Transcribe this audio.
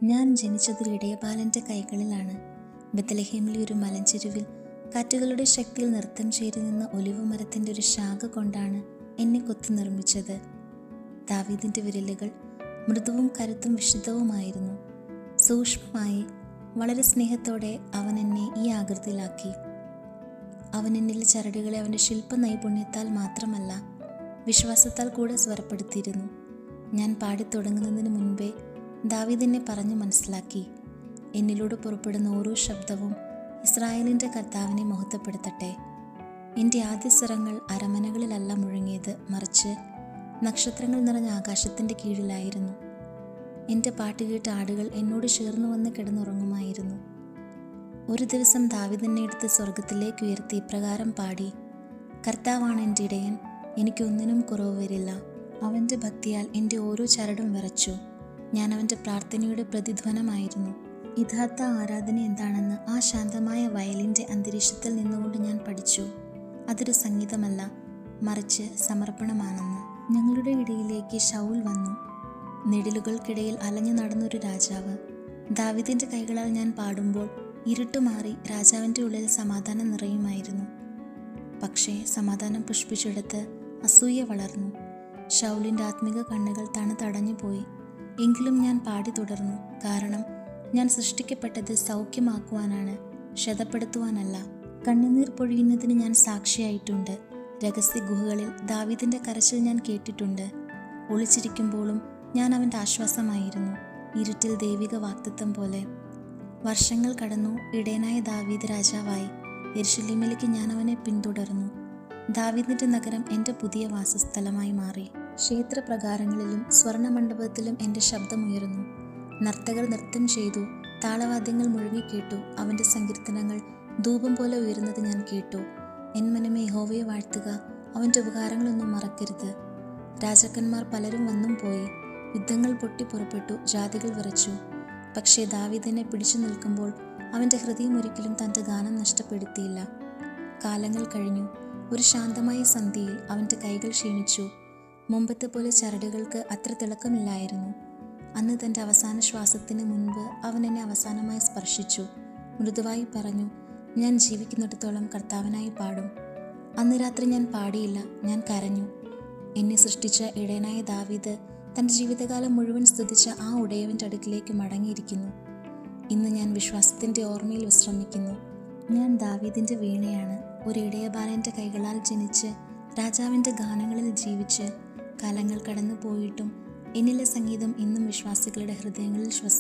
ഞാൻ ജനിച്ചതൊരു ഇടയബാലൻ്റെ കൈകളിലാണ്. ബത്ലഹേമിലെ ഒരു മലഞ്ചെരുവിൽ കാറ്റുകളുടെ ശക്തിയിൽ നൃത്തം ചെയ്തു നിന്ന ഒലിവ് മരത്തിൻ്റെ ഒരു ശാഖ കൊണ്ടാണ് എന്നെ കൊത്തി നിർമ്മിച്ചത്. ദാവീദിൻ്റെ വിരലുകൾ മൃദുവും കരുത്തും വിശുദ്ധവുമായിരുന്നു. സൂക്ഷ്മമായി, വളരെ സ്നേഹത്തോടെ അവൻ എന്നെ ഈ ആകൃതിയിലാക്കി. അവൻ എന്നിലെ ചരടുകളെ അവൻ്റെ ശില്പ നൈപുണ്യത്താൽ മാത്രമല്ല, വിശ്വാസത്താൽ കൂടെ സ്വരപ്പെടുത്തിയിരുന്നു. ഞാൻ പാടിത്തുടങ്ങുന്നതിന് മുൻപേ ദാവീദ് എന്നെ പറഞ്ഞു മനസ്സിലാക്കി. എന്നിലൂടെ പുറപ്പെടുന്ന ഓരോ ശബ്ദവും ഇസ്രായേലിൻ്റെ കർത്താവിനെ മഹത്വപ്പെടുത്തട്ടെ. എൻ്റെ ആദ്യ സ്വരങ്ങൾ അരമനകളിലല്ല മുഴങ്ങിയത്, മറിച്ച് നക്ഷത്രങ്ങൾ നിറഞ്ഞ ആകാശത്തിൻ്റെ കീഴിലായിരുന്നു. എൻ്റെ പാട്ട് കേട്ട ആടുകൾ എന്നോട് ചേർന്ന് വന്ന് കിടന്നുറങ്ങുമായിരുന്നു. ഒരു ദിവസം ദാവീദ് എന്നെ എടുത്ത് സ്വർഗത്തിലേക്ക് ഉയർത്തി ഇപ്രകാരം പാടി: കർത്താവാണ് എൻ്റെ ഇടയൻ, എനിക്കൊന്നിനും കുറവ് വരില്ല. അവൻ്റെ ഭക്തിയാൽ എൻ്റെ ഓരോ ചരടും വിറച്ചു. ഞാൻ അവൻ്റെ പ്രാർത്ഥനയുടെ പ്രതിധ്വനമായിരുന്നു. യഥാർത്ഥ ആരാധന എന്താണെന്ന് ആ ശാന്തമായ വയലിൻ്റെ അന്തരീക്ഷത്തിൽ നിന്നുകൊണ്ട് ഞാൻ പഠിച്ചു. അതൊരു സംഗീതമല്ല, മറിച്ച് സമർപ്പണമാണെന്ന്. ഞങ്ങളുടെ ഇടയിലേക്ക് ശൗൽ വന്നു. നെടിലുകൾക്കിടയിൽ അലഞ്ഞു നടന്നൊരു രാജാവ്. ദാവീദിൻ്റെ കൈകളാൽ ഞാൻ പാടുമ്പോൾ ഇരുട്ടുമാറി രാജാവിൻ്റെ ഉള്ളിൽ സമാധാനം നിറയുമായിരുന്നു. പക്ഷേ സമാധാനം പുഷ്പിച്ചെടുത്ത് അസൂയ വളർന്നു. ശൗലിൻ്റെ ആത്മിക കണ്ണുകൾ തണുതടഞ്ഞു പോയി. എങ്കിലും ഞാൻ പാടി തുടർന്നു. കാരണം ഞാൻ സൃഷ്ടിക്കപ്പെട്ടത് സൗഖ്യമാക്കുവാനാണ്, ക്ഷതപ്പെടുത്തുവാനല്ല. കണ്ണുനീർ പൊഴിയുന്നതിന് ഞാൻ സാക്ഷിയായിട്ടുണ്ട്. രഹസ്യ ഗുഹകളിൽ ദാവീദിൻ്റെ കരച്ചിൽ ഞാൻ കേട്ടിട്ടുണ്ട്. ഒളിച്ചിരിക്കുമ്പോഴും ഞാൻ അവൻ്റെ ആശ്വാസമായിരുന്നു, ഇരുട്ടിൽ ദൈവിക വാഗ്ദത്തം പോലെ. വർഷങ്ങൾ കടന്നു. ഇടയനായ ദാവീദ് രാജാവായി. യെരൂശലേമിലേക്ക് ഞാൻ അവനെ പിന്തുടർന്നു. ദാവീദിൻ്റെ നഗരം എൻ്റെ പുതിയ വാസസ്ഥലമായി മാറി. ക്ഷേത്രപ്രകാരങ്ങളിലും സ്വർണ്ണമണ്ഡപത്തിലും എൻ്റെ ശബ്ദമുയർന്നു. നർത്തകർ നൃത്തം ചെയ്തു, താളവാദ്യങ്ങൾ മുഴങ്ങിക്കേട്ടു. അവൻ്റെ സങ്കീർത്തനങ്ങൾ ധൂപം പോലെ ഉയരുന്നത് ഞാൻ കേട്ടു. എൻ മനമേ യഹോവയെ വാഴ്ത്തുക, അവൻ്റെ ഉപകാരങ്ങളൊന്നും മറക്കരുത്. രാജാക്കന്മാർ പലരും വന്നും പോയി. യുദ്ധങ്ങൾ പൊട്ടിപ്പുറപ്പെട്ടു, ജാതികൾ വിറച്ചു. പക്ഷേ ദാവീദ് എന്നെ പിടിച്ചു നിൽക്കുമ്പോൾ അവൻ്റെ ഹൃദയം ഒരിക്കലും തൻ്റെ ഗാനം നഷ്ടപ്പെടുത്തിയില്ല. കാലങ്ങൾ കഴിഞ്ഞു. ഒരു ശാന്തമായ സന്ധ്യയിൽ അവൻ്റെ കൈകൾ ക്ഷീണിച്ചു. മുമ്പത്തെ പോലെ ചരടുകൾക്ക് അത്ര തിളക്കമില്ലായിരുന്നു. അന്ന് തൻ്റെ അവസാന ശ്വാസത്തിന് മുൻപ് അവൻ എന്നെ അവസാനമായി സ്പർശിച്ചു. മൃദുവായി പറഞ്ഞു: ഞാൻ ജീവിക്കുന്നിടത്തോളം കർത്താവിനായി പാടും. അന്ന് രാത്രി ഞാൻ പാടിയില്ല, ഞാൻ കരഞ്ഞു. എന്നെ സൃഷ്ടിച്ച ഇടയനായ ദാവീദ് തൻ്റെ ജീവിതകാലം മുഴുവൻ സ്തുതിച്ച ആ ഉടയവൻ്റെ അടുക്കിലേക്ക് മടങ്ങിയിരിക്കുന്നു. ഇന്ന് ഞാൻ വിശ്വാസത്തിൻ്റെ ഓർമ്മയിൽ വിശ്രമിക്കുന്നു. ഞാൻ ദാവീദിൻ്റെ വീണയാണ്. ഒരു ഇടയബാലൻ്റെ കൈകളാൽ ജനിച്ച് രാജാവിൻ്റെ ഗാനങ്ങളിൽ ജീവിച്ച് കാലങ്ങൾ കടന്നു പോയിട്ടും എന്നിലെ സംഗീതം ഇന്നും വിശ്വാസികളുടെ ഹൃദയങ്ങളിൽ